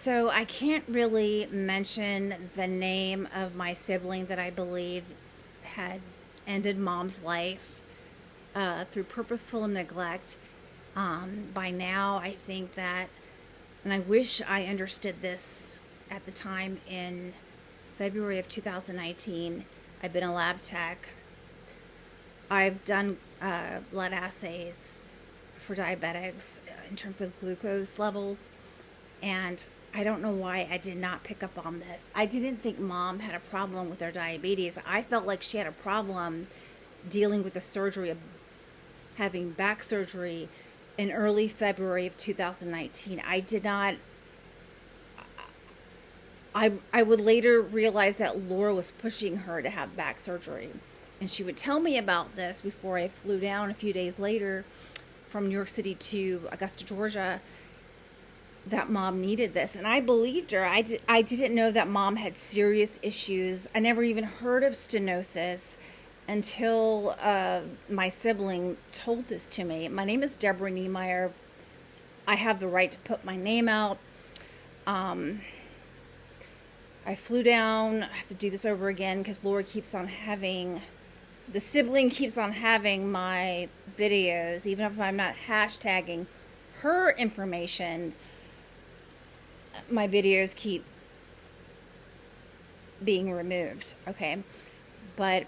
So I can't really mention the name of my sibling that I believe had ended mom's life through purposeful neglect. By now, I think that, and I wish I understood this at the time in February of 2019. I've been a lab tech. I've done blood assays for diabetics in terms of glucose levels, and I don't know why I did not pick up on this. I didn't think mom had a problem with her diabetes. I felt like she had a problem dealing with the surgery, of having back surgery in early February of 2019. I did not. I would later realize that Laura was pushing her to have back surgery. And she would tell me about this before I flew down a few days later from New York City to Augusta, Georgia, that mom needed this. And I believed her. I didn't know that mom had serious issues. I never even heard of stenosis until my sibling told this to me. My name is Deborah Niemeyer. I have the right to put my name out. I flew down. I have to do this over again because Laura keeps on having, the sibling keeps on having my videos, even if I'm not hashtagging her information. My videos keep being removed. Okay. But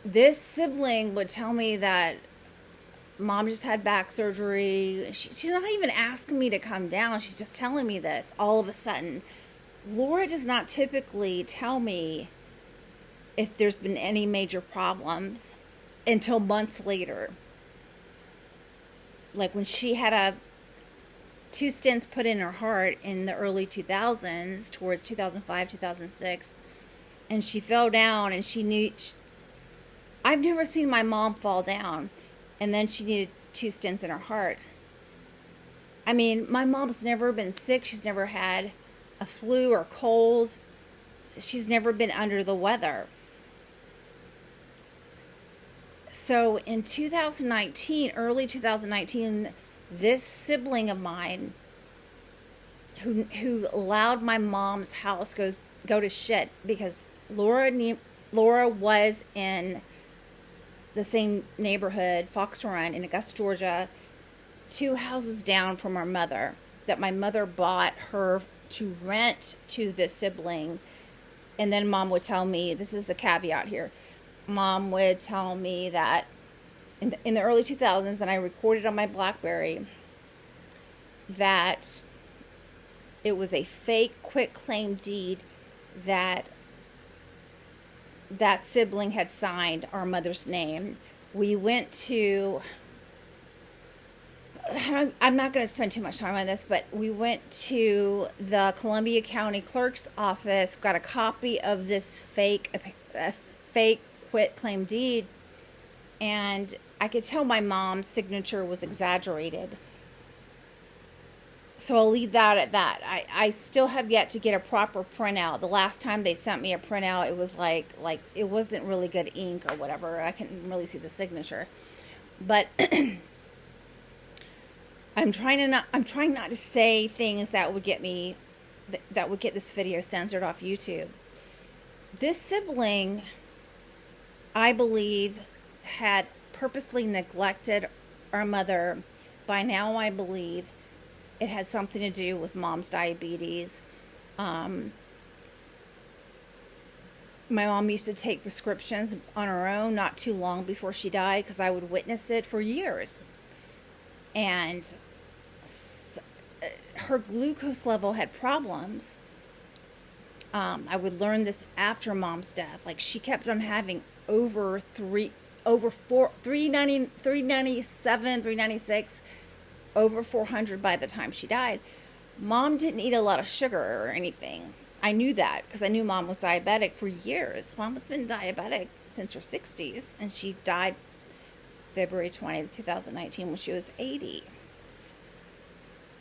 this sibling would tell me that mom just had back surgery. She's not even asking me to come down. She's just telling me this all of a sudden. Laura does not typically tell me if there's been any major problems until months later. Like when she had two stents put in her heart in the early 2000s, towards 2005, 2006, and she fell down and I've never seen my mom fall down, and then she needed two stents in her heart. I mean, my mom's never been sick. She's never had a flu or cold. She's never been under the weather. So in 2019, early 2019, this sibling of mine who allowed my mom's house go to shit because Laura was in the same neighborhood, Fox Run in Augusta, Georgia, 2 houses down from our mother, that my mother bought her to rent to this sibling. And then mom would tell me, this is a caveat here, mom would tell me that in the early 2000s, and I recorded on my BlackBerry, that it was a fake quitclaim deed that sibling had signed our mother's name. We went to, I'm not going to spend too much time on this, but we went to the Columbia County Clerk's office, got a copy of this fake quitclaim deed, and I could tell my mom's signature was exaggerated. So I'll leave that at that. I still have yet to get a proper printout. The last time they sent me a printout, it was like it wasn't really good ink or whatever. I couldn't really see the signature. But I'm trying not to say things that would get this video censored off YouTube. This sibling, I believe, had purposely neglected our mother. By now, I believe it had something to do with mom's diabetes. My mom used to take prescriptions on her own not too long before she died because I would witness it for years. And her glucose level had problems. I would learn this after mom's death. Like she kept on having over 397, 396, over 400 by the time she died. Mom didn't eat a lot of sugar or anything. I knew that because I knew mom was diabetic for years. Mom has been diabetic since her 60s, and she died February 20th, 2019 when she was 80.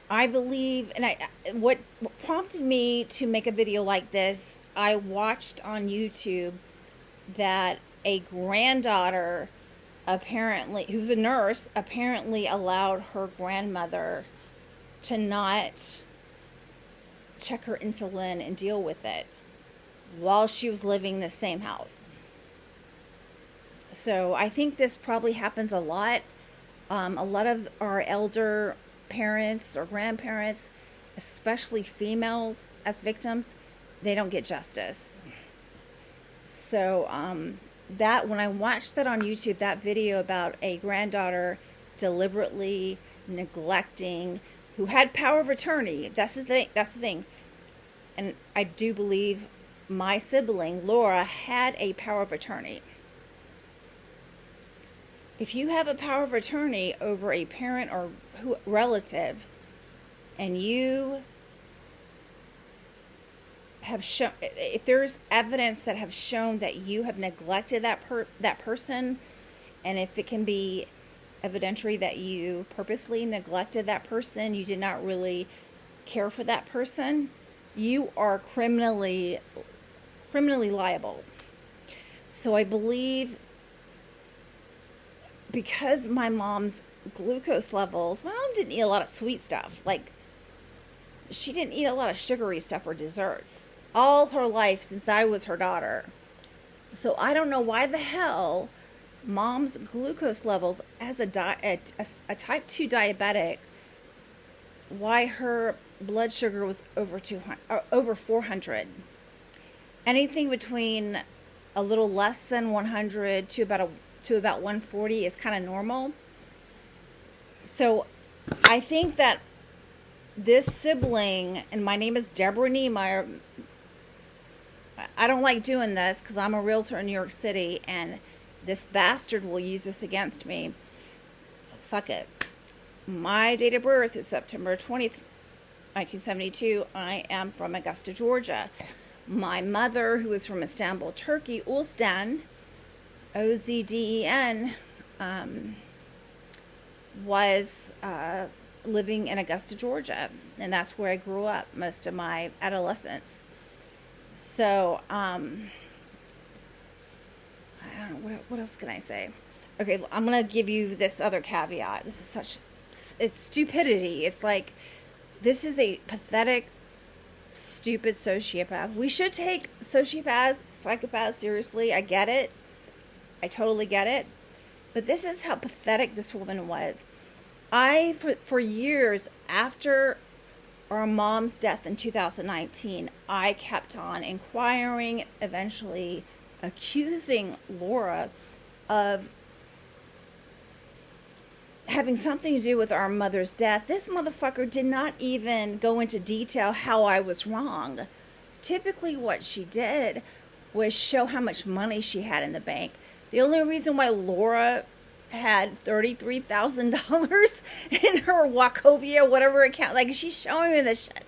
I believe, and what prompted me to make a video like this, I watched on YouTube that a granddaughter, apparently, who's a nurse, apparently allowed her grandmother to not check her insulin and deal with it while she was living in the same house. So I think this probably happens a lot. A lot of our elder parents or grandparents, especially females as victims, they don't get justice. So that when I watched that on YouTube, that video about a granddaughter deliberately neglecting, who had power of attorney, that's the thing. And I do believe my sibling Laura had a power of attorney. If you have a power of attorney over a parent or relative, and you have shown, if there's evidence that have shown that you have neglected that person, and if it can be evidentiary that you purposely neglected that person, you did not really care for that person, you are criminally liable. So I believe, because my mom's glucose levels, my mom didn't eat a lot of sweet stuff. Like, she didn't eat a lot of sugary stuff or desserts all her life since I was her daughter. So I don't know why the hell mom's glucose levels as a type 2 diabetic, why her blood sugar was over 400. Anything between a little less than 100 to about 140 is kind of normal. So I think that this sibling, and my name is Deborah Niemeyer. I don't like doing this because I'm a realtor in New York City, and this bastard will use this against me. Fuck it. My date of birth is September 20th, 1972. I am from Augusta, Georgia. My mother, who is from Istanbul, Turkey, Ulzden, Ozden, was living in Augusta, Georgia, and that's where I grew up most of my adolescence. So, I don't know, what else can I say? Okay, I'm going to give you this other caveat. This is it's stupidity. It's like, this is a pathetic, stupid sociopath. We should take sociopaths, psychopaths seriously. I get it. I totally get it. But this is how pathetic this woman was. For years after our mom's death in 2019, I kept on inquiring, eventually accusing Laura of having something to do with our mother's death. This motherfucker did not even go into detail how I was wrong. Typically what she did was show how much money she had in the bank. The only reason why Laura had $33,000 in her Wachovia, whatever account, like, she's showing me this shit.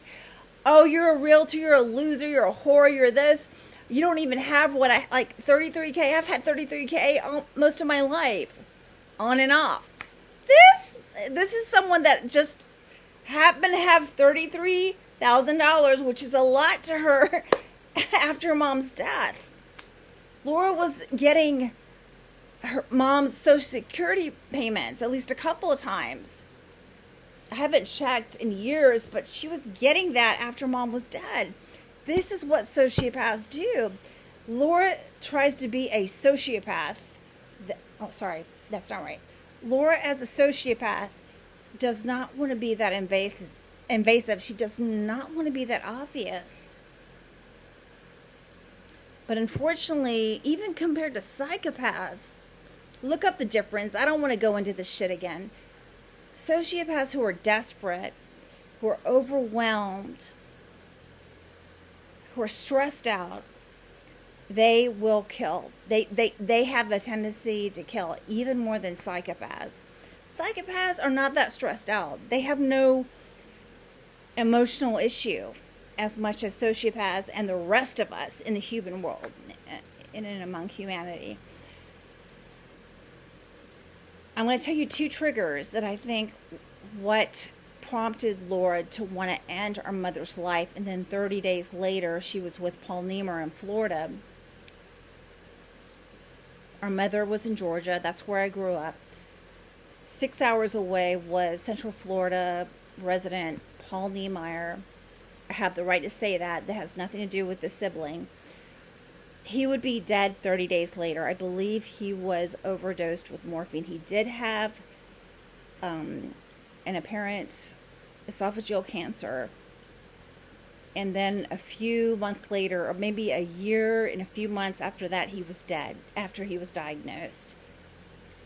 Oh, you're a realtor, you're a loser, you're a whore, you're this. You don't even have what I, like, 33K. I've had 33K most of my life, on and off. This is someone that just happened to have $33,000, which is a lot to her after mom's death. Laura was getting her mom's Social Security payments at least a couple of times. I haven't checked in years, but she was getting that after mom was dead. This is what sociopaths do. Laura tries to be a sociopath. That's not right. Laura, as a sociopath, does not want to be that invasive. She does not want to be that obvious. But unfortunately, even compared to psychopaths, look up the difference. I don't want to go into this shit again. Sociopaths who are desperate, who are overwhelmed, who are stressed out, they will kill. They have a tendency to kill even more than psychopaths. Psychopaths are not that stressed out. They have no emotional issue as much as sociopaths and the rest of us in the human world, in and among humanity. I'm going to tell you 2 triggers that I think what prompted Laura to want to end our mother's life, and then 30 days later she was with Paul Niemeyer in Florida. Our mother was in Georgia. That's where I grew up. 6 hours away was Central Florida resident Paul Niemeyer. I have the right to say that. That has nothing to do with the sibling. He would be dead 30 days later. I believe he was overdosed with morphine. He did have an apparent esophageal cancer. And then a few months later, or maybe a year and a few months after that, he was dead after he was diagnosed.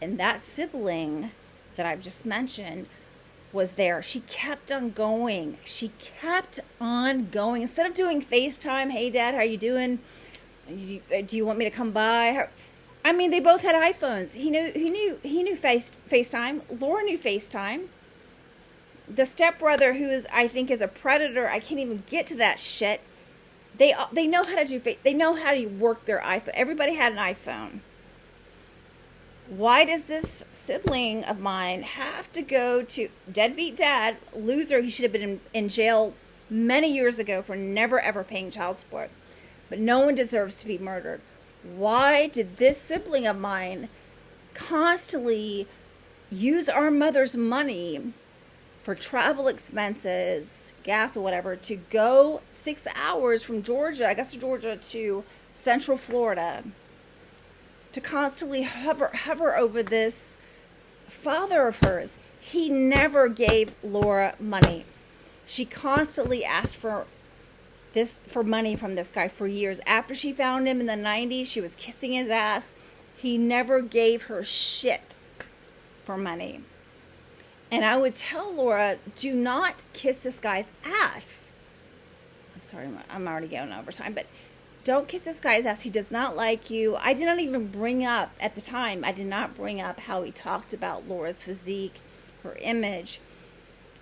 And that sibling that I've just mentioned was there. She kept on going. She kept on going. Instead of doing FaceTime, hey, Dad, how you doing? Do you want me to come by? I mean, they both had iPhones. He knew FaceTime. Laura knew FaceTime. The stepbrother, who is, I think, is a predator, I can't even get to that shit. They know how to do they know how to work their iPhone. Everybody had an iPhone. Why does this sibling of mine have to go to deadbeat dad, loser? He should have been in jail many years ago for never ever paying child support. But no one deserves to be murdered. Why did this sibling of mine constantly use our mother's money for travel expenses, gas or whatever, to go 6 hours from Augusta, Georgia to Central Florida, to constantly hover over this father of hers? He never gave Laura money. She constantly asked for money from this guy for years. After she found him in the 90s, she was kissing his ass. He never gave her shit for money. And I would tell Laura, do not kiss this guy's ass. I'm sorry, I'm already going over time, but don't kiss this guy's ass. He does not like you. I did not even bring up, at the time, I did not bring up how he talked about Laura's physique, her image,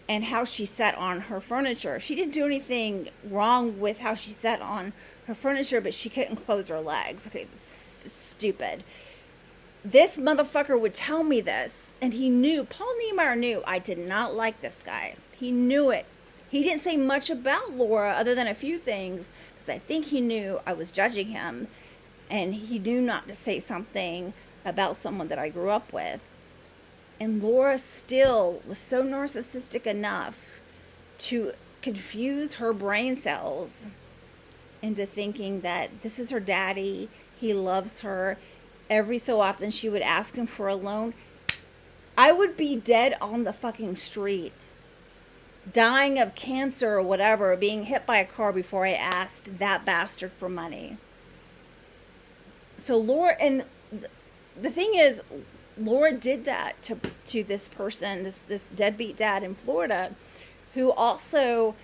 and how she sat on her furniture. She didn't do anything wrong with how she sat on her furniture, but she couldn't close her legs. Okay, this is stupid. This motherfucker would tell me this, and he knew, Paul Niemeyer knew I did not like this guy. He knew it. He didn't say much about Laura other than a few things, because I think he knew I was judging him, and he knew not to say something about someone that I grew up with. And Laura still was so narcissistic enough to confuse her brain cells into thinking that this is her daddy, he loves her. Every so often she would ask him for a loan. I would be dead on the fucking street, dying of cancer or whatever, being hit by a car before I asked that bastard for money. So Laura, and the thing is, Laura did that to this person, this deadbeat dad in Florida, who also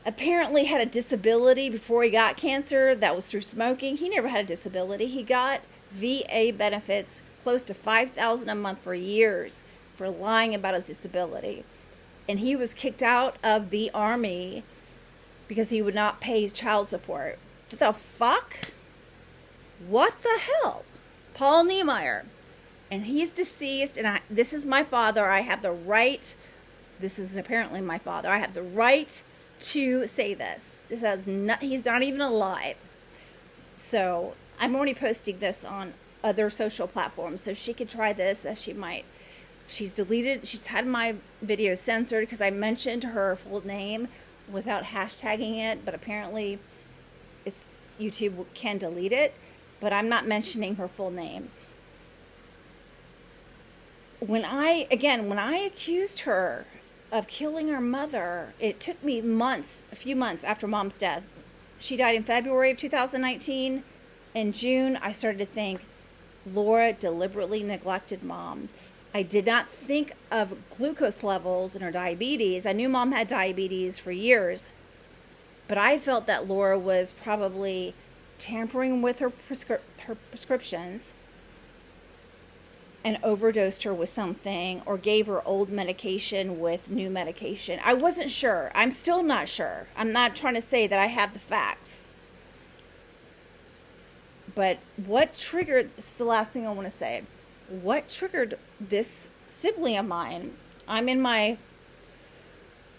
apparently had a disability before he got cancer. That was through smoking. He never had a disability. He got VA benefits close to $5,000 a month for years for lying about his disability. And he was kicked out of the Army because he would not pay child support. What the fuck? What the hell? Paul Niemeyer. And he's deceased, and this is my father. I have the right, this is apparently my father. I have the right to say this. He's not even alive. So I'm only posting this on other social platforms, so she could try this as she might. She's had my video censored because I mentioned her full name without hashtagging it, but apparently YouTube can delete it, but I'm not mentioning her full name. When I accused her of killing her mother, it took me a few months after Mom's death. She died in February of 2019. In June, I started to think Laura deliberately neglected Mom. I did not think of glucose levels in her diabetes. I knew Mom had diabetes for years, but I felt that Laura was probably tampering with her prescriptions and overdosed her with something, or gave her old medication with new medication. I wasn't sure. I'm still not sure. I'm not trying to say that I have the facts. But what triggered, this is the last thing I want to say, what triggered this sibling of mine? I'm in my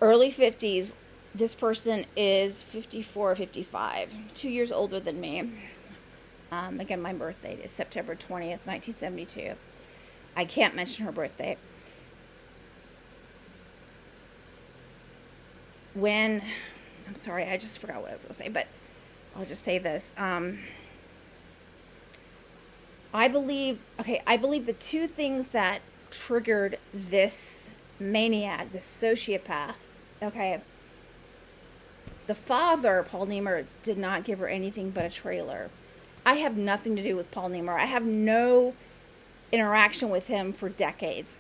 early 50s. This person is 54 or 55, 2 years older than me. Again, my birthday is September 20th, 1972. I can't mention her birthday. When I'm sorry, I just forgot what I was going to say, but I'll just say this. I believe the two things that triggered this maniac, this sociopath, okay, the father, Paul Niemer, did not give her anything but a trailer. I have nothing to do with Paul Niemer. I have no interaction with him for decades.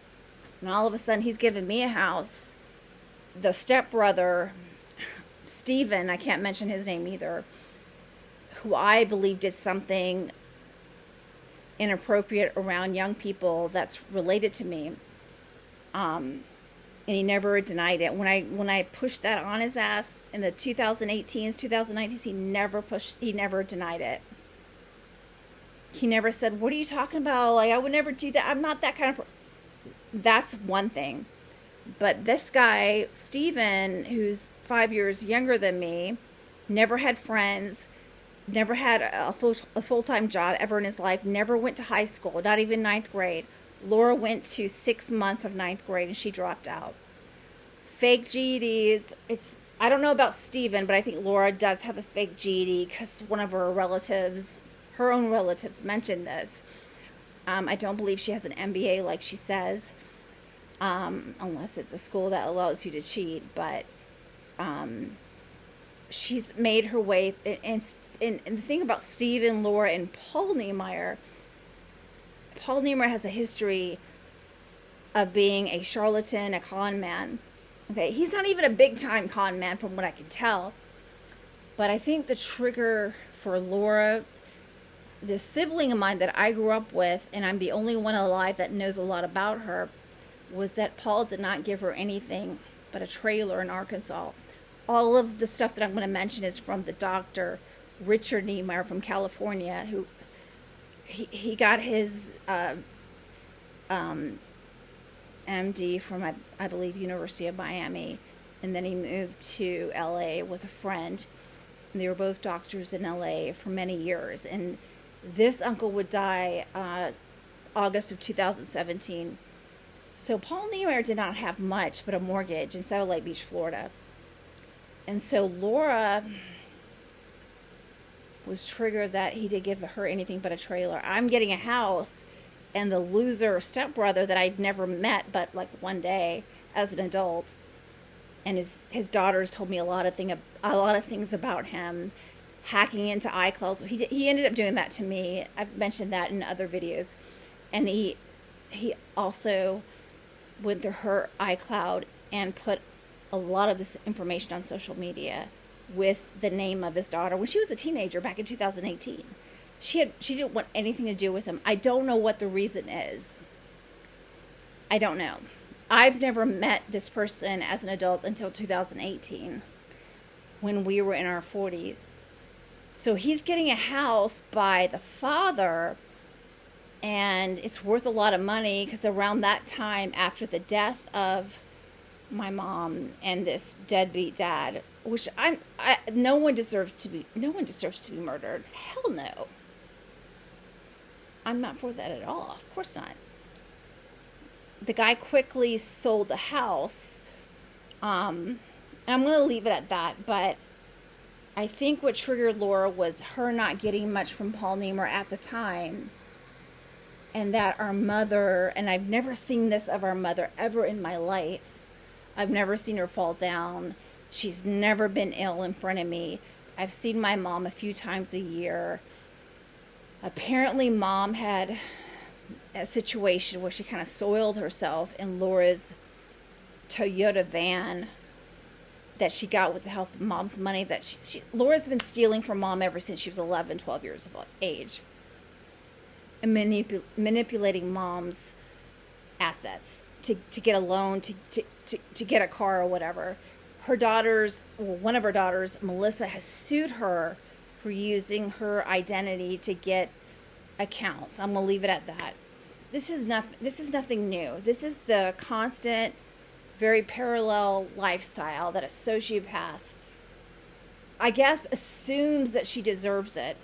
And all of a sudden, he's given me a house. The stepbrother, Stephen, I can't mention his name either, who I believe did something inappropriate around young people that's related to me. And he never denied it. When I pushed that on his ass in the 2018s, 2019s, he never denied it. He never said, "What are you talking about? Like, I would never do that. I'm not that kind of That's one thing. But this guy, Steven, who's 5 years younger than me, never had friends, never had a full-time job ever in his life, never went to high school, not even ninth grade. Laura went to 6 months of ninth grade and she dropped out. Fake GEDs. I don't know about Steven, but I think Laura does have a fake GED because one of her own relatives mentioned this. I don't believe she has an MBA like she says, unless it's a school that allows you to cheat. But she's made her way. And the thing about Steven, Laura, and Paul Niemeyer has a history of being a charlatan, a con man. Okay, he's not even a big-time con man from what I can tell. But I think the trigger for Laura, the sibling of mine that I grew up with, and I'm the only one alive that knows a lot about her, was that Paul did not give her anything but a trailer in Arkansas. All of the stuff that I'm going to mention is from the doctor, Richard Niemeyer from California, who he got his MD from, I believe, University of Miami, and then he moved to LA with a friend. And they were both doctors in LA for many years. And this uncle would die August of 2017. So Paul Niemeyer did not have much but a mortgage in Satellite Beach, Florida. And so Laura was triggered that he did give her anything but a trailer. I'm getting a house, and the loser stepbrother that I'd never met but like one day as an adult, and his daughters told me a lot of things about him, hacking into iCloud. He ended up doing that to me. I've mentioned that in other videos. And he also went through her iCloud and put a lot of this information on social media with the name of his daughter when she was a teenager back in 2018. She didn't want anything to do with him. I don't know what the reason is. I don't know. I've never met this person as an adult until 2018 when we were in our 40s. So he's getting a house by the father, and it's worth a lot of money because around that time, after the death of my mom and this deadbeat dad, which no one deserves to be murdered. Hell no. I'm not for that at all. Of course not. The guy quickly sold the house. And I'm going to leave it at that. But I think what triggered Laura was her not getting much from Paul Niemeyer at the time. And that our mother, and I've never seen this of our mother ever in my life. I've never seen her fall down. She's never been ill in front of me. I've seen my mom a few times a year. Apparently, Mom had a situation where she kind of soiled herself in Laura's Toyota van that she got with the help of Mom's money. That Laura's been stealing from Mom ever since she was 11, 12 years of age. And manipulating Mom's assets to get a loan, to get a car or whatever. One of her daughters, Melissa, has sued her for using her identity to get accounts. I'm going to leave it at that. This is nothing new. This is the constant, very parallel lifestyle that a sociopath, I guess, assumes that she deserves it.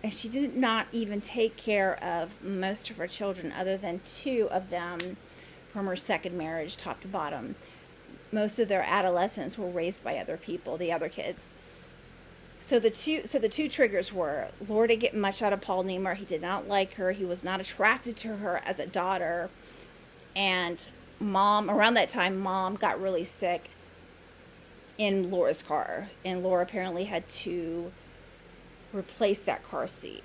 And she did not even take care of most of her children other than 2 of them from her second marriage, top to bottom. most of their adolescence were raised by other people, the other kids. So the two triggers were Laura didn't get much out of Paul Niemer. He did not like her. He was not attracted to her as a daughter. And mom, around that time, mom got really sick in Laura's car. And Laura apparently had to replace that car seat.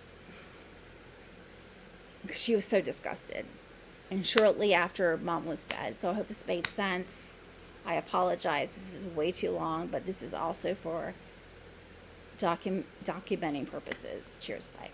She was so disgusted. And shortly after, mom was dead. So I hope this made sense. I apologize. This is way too long, but this is also for documenting purposes. Cheers. Bye.